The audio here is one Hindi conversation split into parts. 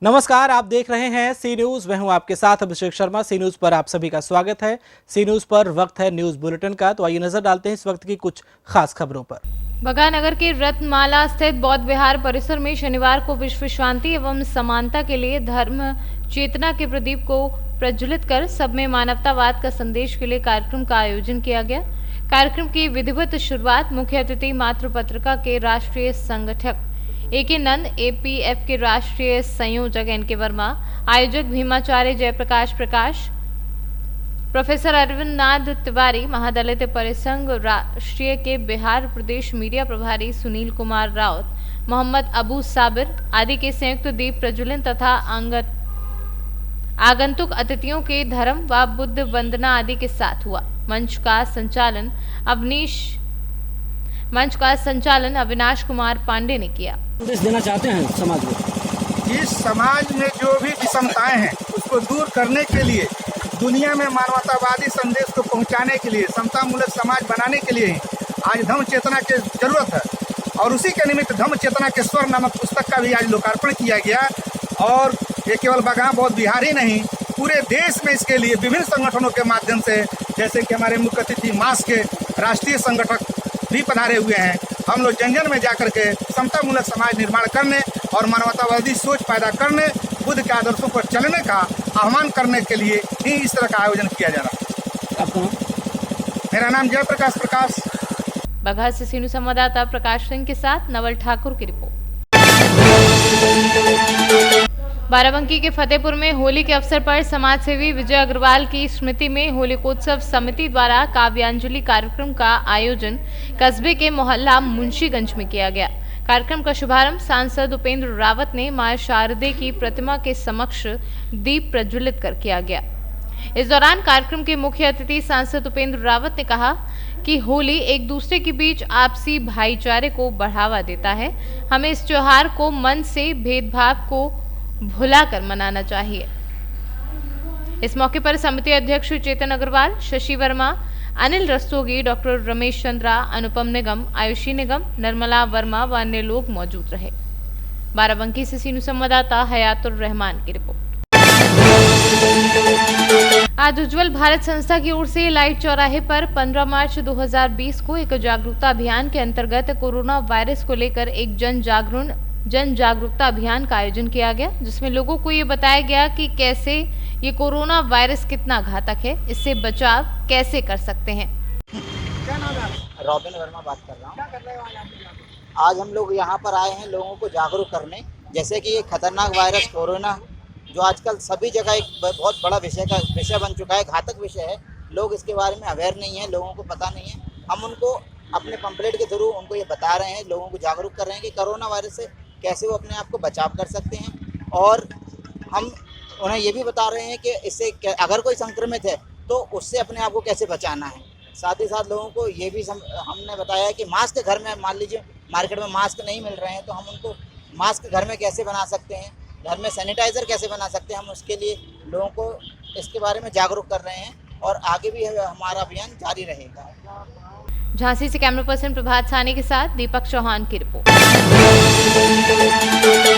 नमस्कार, आप देख रहे हैं सी न्यूज। मैं हूं आपके साथ अभिषेक शर्मा। सी न्यूज पर आप सभी का स्वागत है। सी न्यूज पर वक्त है न्यूज बुलेटिन का, तो आइए नजर डालते हैं इस वक्त की कुछ खास खबरों पर। बगहा नगर के रत्नमाला स्थित बौद्ध विहार परिसर में शनिवार को विश्व शांति एवं समानता के लिए धर्म चेतना के प्रदीप को प्रज्वलित कर सब में मानवतावाद का संदेश के लिए कार्यक्रम का आयोजन किया गया। कार्यक्रम की विधिवत शुरुआत मुख्य अतिथि मातृ पत्रिका के राष्ट्रीय संगठक ए.के. नंद, एपीएफ के राष्ट्रीय संयोजक एन.के. वर्मा, आयोजक भीमाचार्य जयप्रकाश प्रकाश, प्रोफेसर अरविंद नाथ तिवारी, महादलित परिसंघ राष्ट्रीय के बिहार प्रदेश मीडिया प्रभारी सुनील कुमार राउत, मोहम्मद अबू साबिर आदि के संयुक्त दीप प्रज्वलन तथा आगंतुक अतिथियों के धर्म व बुद्ध वंदना आदि के साथ हुआ। मंच का संचालन अविनाश कुमार पांडे ने किया। संदेश देना चाहते हैं समाज को। इस समाज में जो भी विषमताएं हैं उसको दूर करने के लिए, दुनिया में मानवतावादी संदेश को पहुंचाने के लिए, समतामूलक समाज बनाने के लिए आज धम्म चेतना की जरूरत है। और उसी के निमित्त धम्म चेतना के स्वर नामक पुस्तक का भी आज लोकार्पण किया गया। और ये केवल बगहा बौद्ध विहार ही नहीं, पूरे देश में इसके लिए विभिन्न संगठनों के माध्यम से, जैसे कि हमारे मुख्य अतिथि मास के राष्ट्रीय संगठक भी पधारे हुए हैं। हम लोग जन जन में जाकर के समतामूलक समाज निर्माण करने और मानवतावादी सोच पैदा करने, बुद्ध के आदर्शों पर चलने का आह्वान करने के लिए ही इस तरह का आयोजन किया जा रहा है। आपका मेरा नाम जयप्रकाश प्रकाश। बगहा से सीनू संवाददाता प्रकाश सिंह के साथ नवल ठाकुर की रिपोर्ट। बाराबंकी के फतेहपुर में होली के अवसर पर समाजसेवी विजय अग्रवाल की स्मृति में होलिकोत्सव समिति द्वारा काव्यांजलि कार्यक्रम का आयोजन कस्बे के मोहल्ला मुंशीगंज में किया गया। कार्यक्रम का शुभारंभ सांसद उपेंद्र रावत ने मां शारदे की प्रतिमा के समक्ष दीप प्रज्वलित कर किया गया। इस दौरान कार्यक्रम के मुख्य अतिथि सांसद उपेंद्र रावत ने कहा कि होली एक दूसरे के बीच आपसी भाईचारे को बढ़ावा देता है। हमें इस त्योहार को मन से भेदभाव को भुलाकर मनाना चाहिए। इस मौके पर समिति अध्यक्ष चेतन अग्रवाल, शशि वर्मा, अनिल रस्तोगी, डॉक्टर रमेश चंद्रा, अनुपम निगम, आयुषी निगम, निर्मला वर्मा व अन्य लोग मौजूद रहे। बाराबंकी से सीनू संवाददाता हयातुर रहमान की रिपोर्ट। आज उज्जवल भारत संस्था की ओर से लाइट चौराहे पर 15 मार्च 2020 को एक जागरूकता अभियान के अंतर्गत कोरोना वायरस को लेकर एक जन जागरूकता अभियान का आयोजन किया गया, जिसमें लोगों को ये बताया गया कि कैसे ये कोरोना वायरस कितना घातक है, इससे बचाव कैसे कर सकते हैं। क्या नाम है? रॉबिन वर्मा बात कर रहा हूँ। क्या कर रहे हो आज हम लोग यहाँ पर आए हैं लोगों को जागरूक करने। जैसे कि ये खतरनाक वायरस कोरोना जो आजकल सभी जगह एक बहुत बड़ा विषय बन चुका है, घातक विषय है। लोग इसके बारे में अवेयर नहीं है, लोगों को पता नहीं है। हम उनको अपने पंपलेट के थ्रू उनको ये बता रहे हैं, लोगों को जागरूक कर रहे हैं कि कोरोना वायरस से कैसे वो अपने आप को बचाव कर सकते हैं। और हम उन्हें ये भी बता रहे हैं कि इससे अगर कोई संक्रमित है तो उससे अपने आप को कैसे बचाना है। साथ ही साथ लोगों को ये भी हमने बताया है कि मास्क घर में, मान लीजिए मार्केट में मास्क नहीं मिल रहे हैं तो हम उनको मास्क घर में कैसे बना सकते हैं, घर में सैनिटाइज़र कैसे बना सकते हैं, हम उसके लिए लोगों को इसके बारे में जागरूक कर रहे हैं और आगे भी हमारा अभियान जारी रहेगा। झांसी से कैमरा पर्सन प्रभात सानी के साथ दीपक चौहान की रिपोर्ट।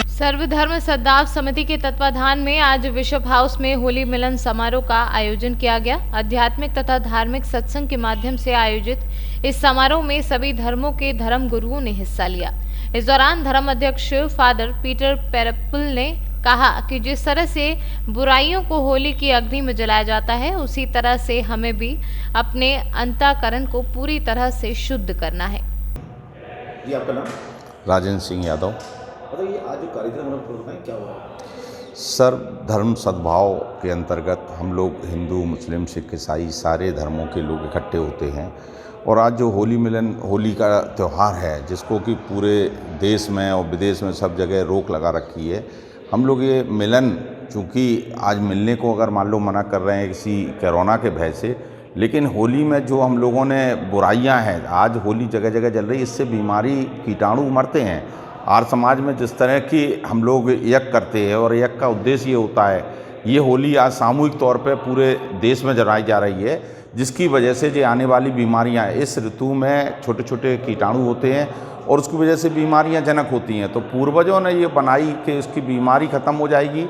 सर्वधर्म सद्भाव समिति के तत्वाधान में आज बिशप हाउस में होली मिलन समारोह का आयोजन किया गया। आध्यात्मिक तथा धार्मिक सत्संग के माध्यम से आयोजित इस समारोह में सभी धर्मों के धर्म गुरुओं ने हिस्सा लिया। इस दौरान धर्म अध्यक्ष फादर पीटर पेरपुल ने कहा कि जिस तरह से बुराइयों को होली की अग्नि में जलाया जाता है, उसी तरह से हमें भी अपने अंतःकरण को पूरी तरह से शुद्ध करना है। जी आपका नाम? राजेंद्र सिंह यादव। बताइए आज जो कार्यक्रम है क्या हुआ? सर्व धर्म सद्भाव के अंतर्गत हम लोग हिंदू, मुस्लिम, सिख, ईसाई सारे धर्मों के लोग इकट्ठे होते हैं और आज जो होली का त्यौहार है, जिसको कि पूरे देश में और विदेश में सब जगह रोक लगा रखी है, हम लोग ये मिलन, चूँकि आज मिलने को अगर मान लो मना कर रहे हैं किसी कोरोना के भय से, लेकिन होली में जो हम लोगों ने बुराइयां हैं, आज होली जगह जगह जल रही, इससे बीमारी कीटाणु मरते हैं। आर्य समाज में जिस तरह की हम लोग यज्ञ करते हैं और यज्ञ का उद्देश्य ये होता है, ये होली आज सामूहिक तौर पे पूरे देश में जलाई जा रही है जिसकी वजह से जो आने वाली बीमारियां, इस ऋतु में छोटे छोटे कीटाणु होते हैं और उसकी वजह से बीमारियां जनक होती हैं। तो पूर्वजों ने ये बनाई कि उसकी बीमारी ख़त्म हो जाएगी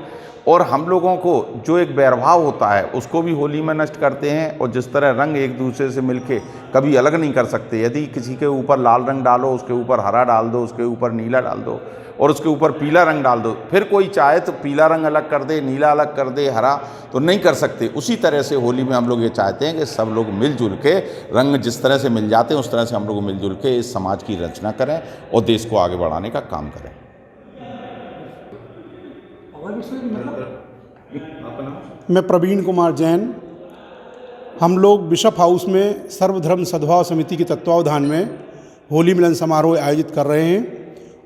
और हम लोगों को जो एक वैरभाव होता है उसको भी होली में नष्ट करते हैं। और जिस तरह रंग एक दूसरे से मिलके कभी अलग नहीं कर सकते, यदि किसी के ऊपर लाल रंग डालो, उसके ऊपर हरा डाल दो, उसके ऊपर नीला डाल दो और उसके ऊपर पीला रंग डाल दो, फिर कोई चाहे तो पीला रंग अलग कर दे, नीला अलग कर दे, हरा तो नहीं कर सकते। उसी तरह से होली में हम लोग ये चाहते हैं कि सब लोग मिलजुल के, रंग जिस तरह से मिल जाते हैं उस तरह से हम लोग मिलजुल के इस समाज की रचना करें और देश को आगे बढ़ाने का काम करें। मैं प्रवीण कुमार जैन। हम लोग बिशप हाउस में सर्वधर्म सद्भाव समिति के तत्वावधान में होली मिलन समारोह आयोजित कर रहे हैं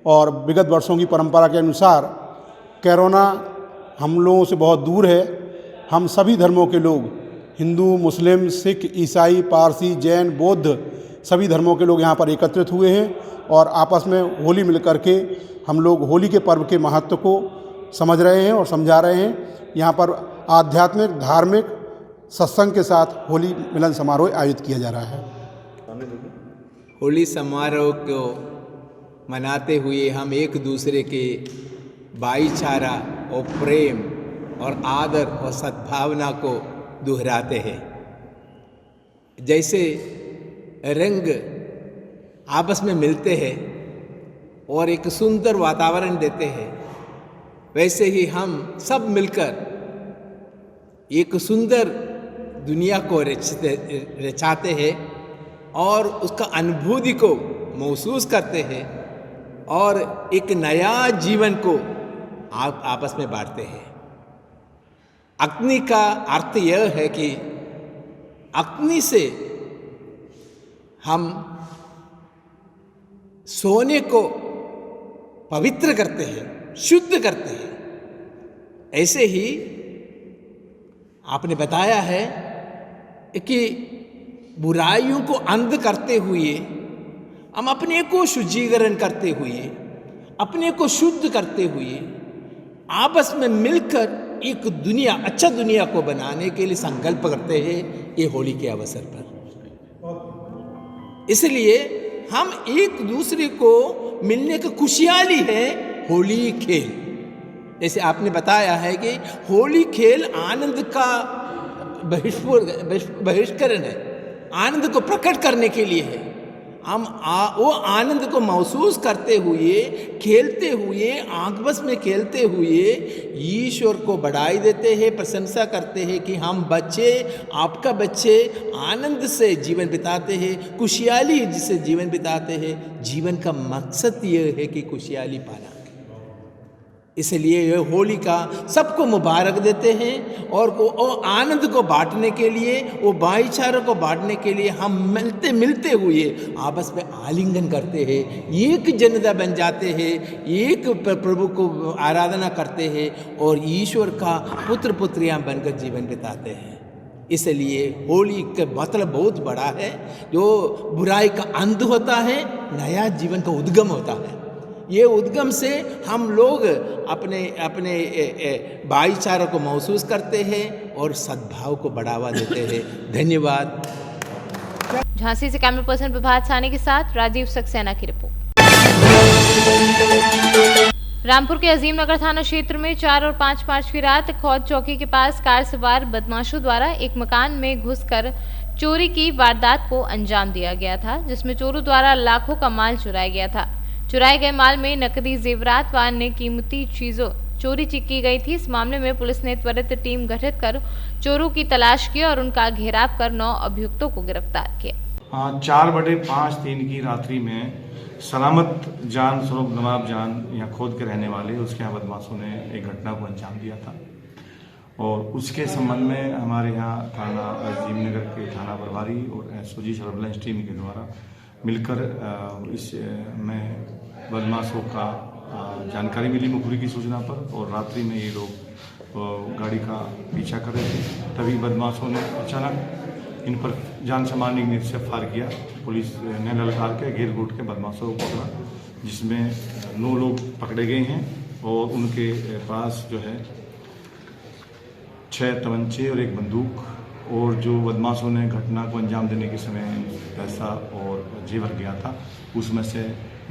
और विगत वर्षों की परंपरा के अनुसार कोरोना हम लोगों से बहुत दूर है। हम सभी धर्मों के लोग, हिंदू, मुस्लिम, सिख, ईसाई, पारसी, जैन, बौद्ध, सभी धर्मों के लोग यहाँ पर एकत्रित हुए हैं और आपस में होली मिल करके हम लोग होली के पर्व के महत्व को समझ रहे हैं और समझा रहे हैं। यहाँ पर आध्यात्मिक, धार्मिक सत्संग के साथ होली मिलन समारोह आयोजित किया जा रहा है। होली समारोह को मनाते हुए हम एक दूसरे के भाईचारा और प्रेम और आदर और सद्भावना को दोहराते हैं। जैसे रंग आपस में मिलते हैं और एक सुंदर वातावरण देते हैं, वैसे ही हम सब मिलकर एक सुंदर दुनिया को रचाते हैं और उसका अनुभूति को महसूस करते हैं और एक नया जीवन को आपस में बांटते हैं। अग्नि का अर्थ यह है कि अग्नि से हम सोने को पवित्र करते हैं, शुद्ध करते हैं। ऐसे ही आपने बताया है कि बुराइयों को अंध करते हुए, हम अपने को शुद्धीकरण करते हुए, अपने को शुद्ध करते हुए आपस में मिलकर एक दुनिया, अच्छा दुनिया को बनाने के लिए संकल्प करते हैं ये होली के अवसर पर। इसलिए हम एक दूसरे को मिलने का खुशहाली है होली खेल। जैसे आपने बताया है कि होली खेल आनंद का बहिष्करण है, आनंद को प्रकट करने के लिए है। हम वो आनंद को महसूस करते हुए, खेलते हुए, आपस में खेलते हुए ईश्वर को बढ़ाई देते हैं, प्रशंसा करते हैं कि हम बच्चे, आपका बच्चे आनंद से जीवन बिताते हैं, खुशहाली जिसे जीवन बिताते हैं। जीवन का मकसद ये है कि खुशहाली पाना। इसलिए ये होली का सबको मुबारक देते हैं और वो आनंद को बांटने के लिए, वो भाईचारे को बांटने के लिए हम मिलते हुए आपस में आलिंगन करते हैं, एक जनता बन जाते हैं, एक प्रभु को आराधना करते हैं और ईश्वर का पुत्र पुत्रियां बनकर जीवन बिताते हैं। इसलिए होली का मतलब बहुत बड़ा है। जो बुराई का अंत होता है, नया जीवन का उद्गम होता है। ये उद्गम से हम लोग अपने भाईचारे को महसूस करते हैं और सद्भाव को बढ़ावा देते हैं। धन्यवाद। झांसी से कैमरा पर्सन प्रभात सानी के साथ राजीव सक्सेना की रिपोर्ट। रामपुर के अजीम नगर थाना क्षेत्र में 4 और 5 मार्च की रात खौद चौकी के पास कार सवार बदमाशों द्वारा एक मकान में घुसकर चोरी की वारदात को अंजाम दिया गया था, जिसमें चोरों द्वारा लाखों का माल चुराया गया था। चुराए गए माल में नकदी, जेवरात व अन्य कीमती चीजों चोरी की गई थी। इस मामले में पुलिस ने त्वरित टीम गठित कर चोरों की तलाश की और उनका घेराव कर 9 अभियुक्तों को गिरफ्तार किया। 4/5/3 की रात्रि में सलामत जान स्वरूप नवाब जान यहाँ खोद के रहने वाले, उसके यहाँ बदमाशों ने एक घटना को अंजाम दिया था और उसके संबंध में हमारे यहाँ थाना अजीमनगर के थाना प्रभारी और एसओजी सर्विलांस टीम के द्वारा मिलकर इस में बदमाशों का जानकारी मिली मुखबिरी की सूचना पर और रात्रि में ये लोग गाड़ी का पीछा कर रहे थे। तभी बदमाशों ने अचानक इन पर जान से मारने से फायर किया। पुलिस ने ललकार के घेर घूट के बदमाशों को पकड़ा, जिसमें 9 लोग पकड़े गए हैं और उनके पास जो है 6 तमंचे और 1 बंदूक और जो बदमाशों ने घटना को अंजाम देने के समय पैसा और जेवर गया था, उसमें से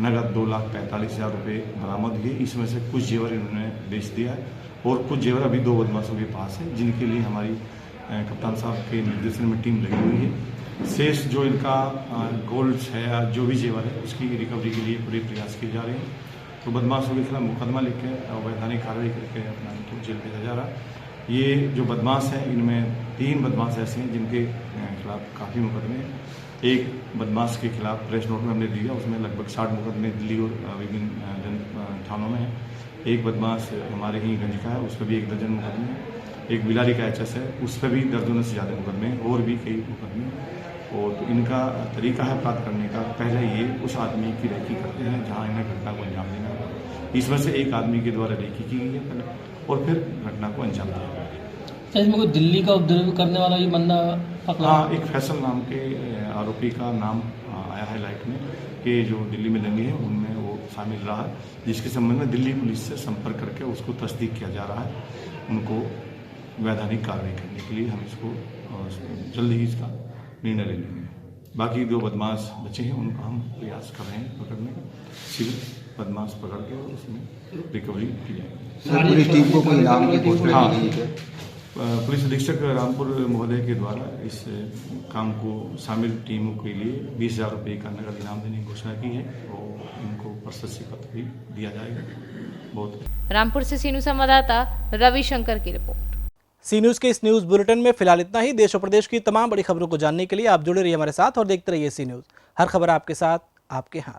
नगद 2,45,000 रुपये बरामद हुए। इसमें से कुछ जेवर इन्होंने बेच दिया है और कुछ जेवर अभी 2 बदमाशों के पास है, जिनके लिए हमारी कप्तान साहब के निर्देशन में टीम लगी हुई है। शेष जो इनका गोल्ड है या जो भी जेवर है, उसकी रिकवरी के लिए पूरे प्रयास किए जा रहे हैं। तो बदमाशों के खिलाफ मुकदमा लिख के वैधानिक कार्रवाई करके अपना इनको जेल भेजा जा रहा है। ये जो बदमाश हैं, इनमें 3 बदमाश ऐसे हैं जिनके खिलाफ काफ़ी मुकदमे हैं। एक बदमाश के खिलाफ प्रेस नोट में हमने दिया, उसमें लगभग 60 मुकदमे दिल्ली और विभिन्न थानों में है। एक बदमाश हमारे ही गंज का है, उस पर भी 1 दर्जन मुकदमे हैं। एक बिलारी का एचएस है, उस पर भी दर्जनों से ज़्यादा मुकदमे हैं और भी कई मुकदमे। और तो इनका तरीका है अपराध करने का, पहले ये उस आदमी की रेकी करते हैं जहाँ इन्हें घटना को अंजाम देना है। इसमें से एक आदमी के द्वारा रेकी की गई है पहले और फिर घटना को अंजाम दिया गया। इसमें कोई दिल्ली का उपद्रव करने वाला ये बंदा पकड़ा? हाँ, एक फैसल नाम के आरोपी का नाम आया है लाइट में कि जो दिल्ली में दंगे हैं उनमें वो शामिल रहा है, जिसके संबंध में दिल्ली पुलिस से संपर्क करके उसको तस्दीक किया जा रहा है। उनको वैधानिक कार्रवाई करने के लिए हम इसको जल्द ही इसका निर्णय ले लेंगे। बाकी 2 बदमाश बचे हैं, उनका हम प्रयास कर रहे हैं पकड़ने का। शीघ्र बदमाश पकड़ के उसमें रिकवरी की जाएगी। पूरी टीम को कोई इनाम की घोषणा हाँ, की गई है? पुलिस अधीक्षक रामपुर महोदय के द्वारा इस काम को शामिल टीमों के लिए 20,000 रुपये का नगद इनाम देने की घोषणा की है और इनको प्रशस्ति पत्र भी दिया जाएगा। बहुत रामपुर से सीनू संवाददाता रविशंकर की रिपोर्ट। सी न्यूज के इस न्यूज बुलेटिन में फिलहाल इतना ही। देश और प्रदेश की तमाम बड़ी खबरों को जानने के लिए आप जुड़े रहिए हमारे साथ और देखते रहिए सी न्यूज। हर खबर आपके साथ, आपके हाथ।